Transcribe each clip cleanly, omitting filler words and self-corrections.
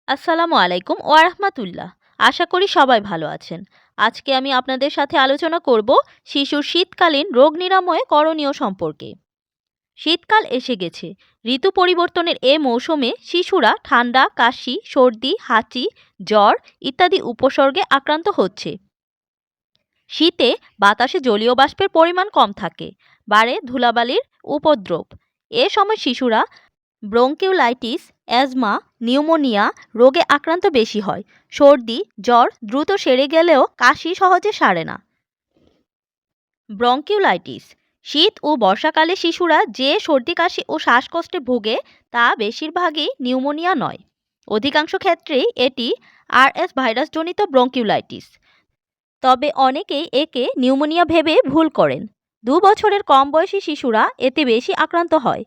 আসসালামু আলাইকুম ওয়া রাহমাতুল্লাহ। আশা করি সবাই ভালো আছেন। আজকে আমি আপনাদের সাথে আলোচনা করব শিশুর শীতকালীন রোগ নিরাময়ে করণীয় সম্পর্কে। শীতকাল এসে গেছে। ঋতু পরিবর্তনের এ মৌসুমে শিশুরা ঠান্ডা, কাশি, সর্দি, হাঁচি, জ্বর ইত্যাদি উপসর্গে আক্রান্ত হচ্ছে। শীতে বাতাসে জলীয় বাষ্পের পরিমাণ কম থাকে, বাড়ে ধুলাবালির উপদ্রব। এ সময় শিশুরা ব্রঙ্কিওলাইটিস, অ্যাজমা, নিউমোনিয়া রোগে আক্রান্ত বেশি হয়। সর্দি, জ্বর দ্রুত সেরে গেলেও কাশি সহজে সারে না। ব্রঙ্কিওলাইটিস শীত ও বর্ষাকালে শিশুরা যে সর্দি, কাশি ও শ্বাসকষ্টে ভোগে তা বেশিরভাগই নিউমোনিয়া নয়। অধিকাংশ ক্ষেত্রেই এটি আরএস ভাইরাসজনিত ব্রঙ্কিওলাইটিস। তবে অনেকেই একে নিউমোনিয়া ভেবে ভুল করেন। 2 বছরের কম বয়সী শিশুরা এতে বেশি আক্রান্ত হয়।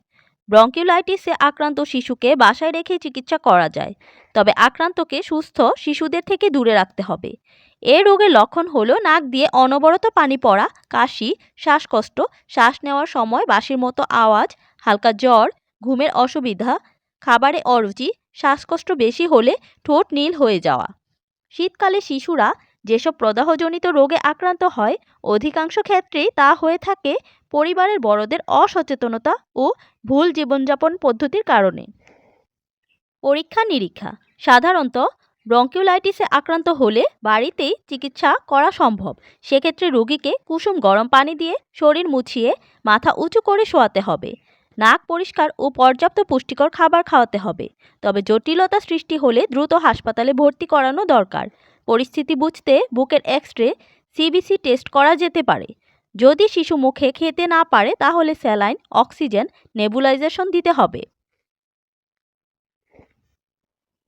ব্রঙ্কিওলাইটিসে আক্রান্ত শিশুকে বাসায় রেখে চিকিৎসা করা যায়, তবে আক্রান্তকে সুস্থ শিশুদের থেকে দূরে রাখতে হবে। এ রোগের লক্ষণ হলো নাক দিয়ে অনবরত পানি পড়া, কাশি, শ্বাসকষ্ট, শ্বাস নেওয়ার সময় বাঁশির মতো আওয়াজ, হালকা জ্বর, ঘুমের অসুবিধা, খাবারে অরুচি, শ্বাসকষ্ট বেশি হলে ঠোঁট নীল হয়ে যাওয়া। শীতকালে শিশুরা যেসব প্রদাহজনিত রোগে আক্রান্ত হয়, অধিকাংশ ক্ষেত্রেই তা হয়ে থাকে পরিবারের বড়দের অসচেতনতা ও ভুল জীবনযাপন পদ্ধতির কারণে। পরীক্ষা নিরীক্ষা সাধারণত ব্রঙ্কিওলাইটিসে আক্রান্ত হলে বাড়িতেই চিকিৎসা করা সম্ভব। সেক্ষেত্রে রোগীকে কুসুম গরম পানি দিয়ে শরীর মুছিয়ে মাথা উঁচু করে শোয়াতে হবে। নাক পরিষ্কার ও পর্যাপ্ত পুষ্টিকর খাবার খাওয়াতে হবে। তবে জটিলতা সৃষ্টি হলে দ্রুত হাসপাতালে ভর্তি করানো দরকার। পরিস্থিতি বুঝতে বুকের এক্স-রে, সিবিসি টেস্ট করা যেতে পারে। যদি শিশু মুখে খেতে না পারে তাহলে স্যালাইন, অক্সিজেন, নেবুলাইজেশন দিতে হবে।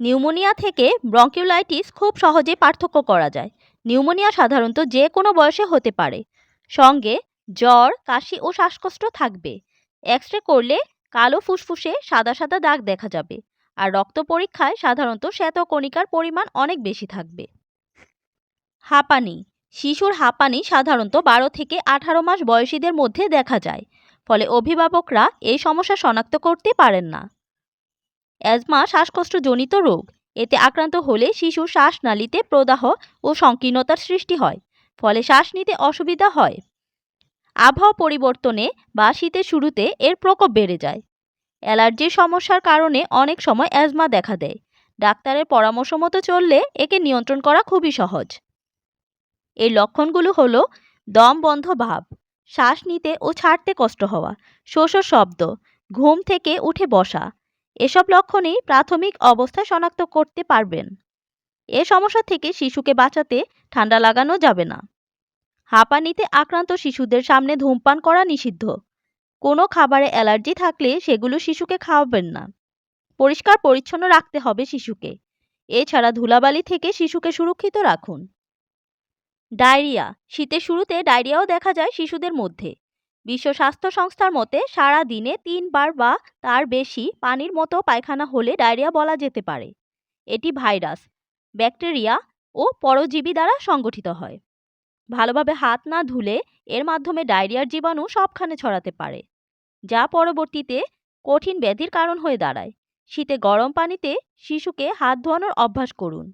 নিউমোনিয়া থেকে ব্রঙ্কিওলাইটিস খুব সহজে পার্থক্য করা যায়। নিউমোনিয়া সাধারণত যে কোনো বয়সে হতে পারে। সঙ্গে জ্বর, কাশি ও শ্বাসকষ্ট থাকবে। এক্স-রে করলে কালো ফুসফুসে সাদা সাদা দাগ দেখা যাবে। আর রক্ত পরীক্ষায় সাধারণত শ্বেতকণিকার পরিমাণ অনেক বেশি থাকবে। হাঁপানি শিশুর হাঁপানি সাধারণত 12 থেকে 18 মাস বয়সীদের মধ্যে দেখা যায়। ফলে অভিভাবকরা এই সমস্যা শনাক্ত করতে পারেন না। অ্যাজমা শ্বাসকষ্টজনিত রোগ। এতে আক্রান্ত হলে শিশুর শ্বাসনালীতে প্রদাহ ও সংকীর্ণতার সৃষ্টি হয়, ফলে শ্বাস নিতে অসুবিধা হয়। আবহাওয়া পরিবর্তনে বা শীতের শুরুতে এর প্রকোপ বেড়ে যায়। অ্যালার্জির সমস্যার কারণে অনেক সময় অ্যাজমা দেখা দেয়। ডাক্তারের পরামর্শ মতো চললে একে নিয়ন্ত্রণ করা খুবই সহজ। এর লক্ষণগুলো হলো দম বন্ধ ভাব, শ্বাস নিতে ও ছাড়তে কষ্ট হওয়া, শোষ শব্দ, ঘুম থেকে উঠে বসা। এসব লক্ষণেই প্রাথমিক অবস্থায় শনাক্ত করতে পারবেন। এ সমস্যা থেকে শিশুকে বাঁচাতে ঠান্ডা লাগানো যাবে না। হাঁপানিতে আক্রান্ত শিশুদের সামনে ধূমপান করা নিষিদ্ধ। কোনো খাবারে অ্যালার্জি থাকলে সেগুলো শিশুকে খাওয়াবেন না। পরিষ্কার পরিচ্ছন্ন রাখতে হবে শিশুকে। এছাড়া ধুলাবালি থেকে শিশুকে সুরক্ষিত রাখুন। ডায়রিয়া শীতের শুরুতে ডায়রিয়াও দেখা যায় শিশুদের মধ্যে। বিশ্ব স্বাস্থ্য সংস্থার মতে সারা দিনে 3 বার বা তার বেশি পানির মতো পায়খানা হলে ডায়রিয়া বলা যেতে পারে। এটি ভাইরাস, ব্যাকটেরিয়া ও পরজীবী দ্বারা সংগঠিত হয়। ভালোভাবে হাত না ধুলে এর মাধ্যমে ডায়রিয়ার জীবাণু সবখানে ছড়াতে পারে, যা পরবর্তীতে কঠিন ব্যাধির কারণ হয়ে দাঁড়ায়। শীতে গরম পানিতে শিশুকে হাত ধোয়ানোর অভ্যাস করুন।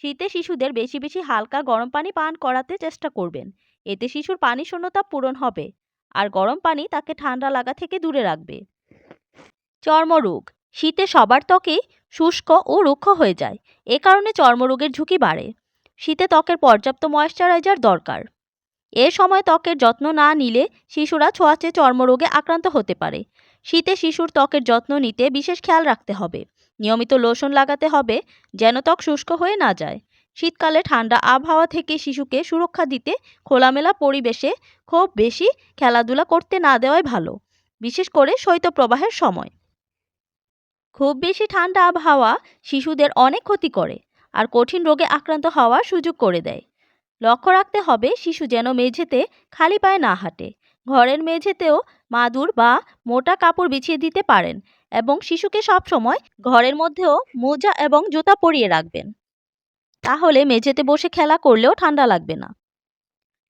শীতে শিশুদের বেশি বেশি হালকা গরম পানি পান করাতে চেষ্টা করবেন। এতে শিশুর পানি শূন্যতা পূরণ হবে আর গরম পানি তাকে ঠান্ডা লাগা থেকে দূরে রাখবে। চর্মরোগ শীতে সবার ত্বকে শুষ্ক ও রুক্ষ হয়ে যায়। এ কারণে চর্মরোগের ঝুঁকি বাড়ে। শীতে ত্বকের পর্যাপ্ত ময়েশ্চারাইজার দরকার। এ সময় ত্বকের যত্ন না নিলে শিশুরা ছোঁয়াচে চর্মরোগে আক্রান্ত হতে পারে। শীতে শিশুর ত্বকের যত্ন নিতে বিশেষ খেয়াল রাখতে হবে। নিয়মিত লোশন লাগাতে হবে যেন ত্বক শুষ্ক হয়ে না যায়। শীতকালে ঠান্ডা আবহাওয়া থেকে শিশুকে সুরক্ষা দিতে খোলামেলা পরিবেশে খুব বেশি খেলাধুলা করতে না দেওয়াই ভালো, বিশেষ করে শৈত্যপ্রবাহের সময়। খুব বেশি ঠান্ডা আবহাওয়া শিশুদের অনেক ক্ষতি করে আর কঠিন রোগে আক্রান্ত হওয়ার সুযোগ করে দেয়। লক্ষ্য রাখতে হবে শিশু যেন মেঝেতে খালি পায়ে না হাঁটে। ঘরের মেঝেতেও মাদুর বা মোটা কাপড় বিছিয়ে দিতে পারেন এবং শিশুকে সবসময় ঘরের মধ্যেও মোজা এবং জুতা পরিয়ে রাখবেন। তাহলে মেঝেতে বসে খেলা করলেও ঠান্ডা লাগবে না।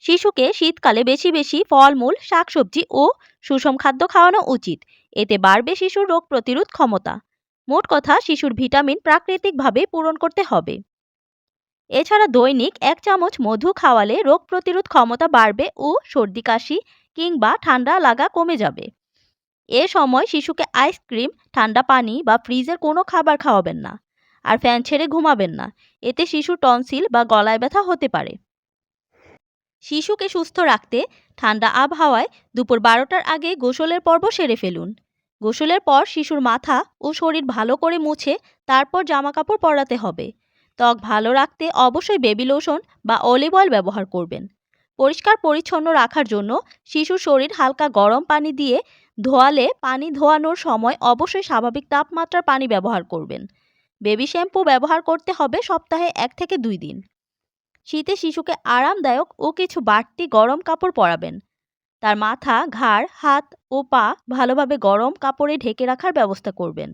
শিশুকে শীতকালে বেশি বেশি ফলমূল, শাকসবজি ও সুষম খাদ্য খাওয়ানো উচিত। এতে বাড়বে শিশুর রোগ প্রতিরোধ ক্ষমতা। মোট কথা শিশুর ভিটামিন প্রাকৃতিকভাবে পূরণ করতে হবে। এছাড়া দৈনিক 1 চামচ মধু খাওয়ালে রোগ প্রতিরোধ ক্ষমতা বাড়বে ও সর্দি কাশি কিংবা ঠান্ডা লাগা কমে যাবে। এ সময় শিশুকে আইসক্রিম, ঠান্ডা পানি বা ফ্রিজের কোনো খাবার খাওয়াবেন না। আর ফ্যান ছেড়ে ঘুমাবেন না, এতে শিশুর টনসিল বা গলায় ব্যথা হতে পারে। শিশুকে সুস্থ রাখতে ঠান্ডা আবহাওয়ায় দুপুর 12টার আগে গোসলের পর্ব সেরে ফেলুন। গোসলের পর শিশুর মাথা ও শরীর ভালো করে মুছে তারপর জামাকাপড় পরাতে হবে। ত্বক ভালো রাখতে অবশ্যই বেবি লোশন বা অলিভ অয়েল ব্যবহার করবেন। পরিষ্কার পরিচ্ছন্ন রাখার জন্য শিশুর শরীর হালকা গরম পানি দিয়ে ধোয়ালে পানি ধোয়ানোর সময় অবশ্যই স্বাভাবিক তাপমাত্রার পানি ব্যবহার করবেন। বেবি শ্যাম্পু ব্যবহার করতে হবে সপ্তাহে 1 থেকে 2 দিন। শীতে শিশুকে আরামদায়ক ও কিছু বাড়তি গরম কাপড় পরাবেন। তার মাথা, ঘাড়, হাত ও পা ভালোভাবে গরম কাপড়ে ঢেকে রাখার ব্যবস্থা করবেন।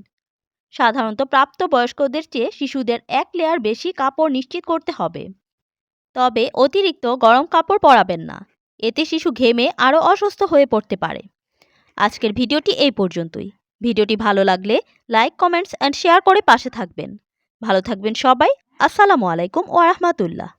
সাধারণত প্রাপ্তবয়স্কদের চেয়ে শিশুদের 1 লেয়ার বেশি কাপড় নিশ্চিত করতে হবে। তবে অতিরিক্ত গরম কাপড় পরাবেন না, এতে শিশু ঘেমে আরও অসুস্থ হয়ে পড়তে পারে। আজকের ভিডিওটি এই পর্যন্তই। ভিডিওটি ভালো লাগলে লাইক, কমেন্টস অ্যান্ড শেয়ার করে পাশে থাকবেন। ভালো থাকবেন সবাই। আসসালামু আলাইকুম ওয়া রাহমাতুল্লাহ।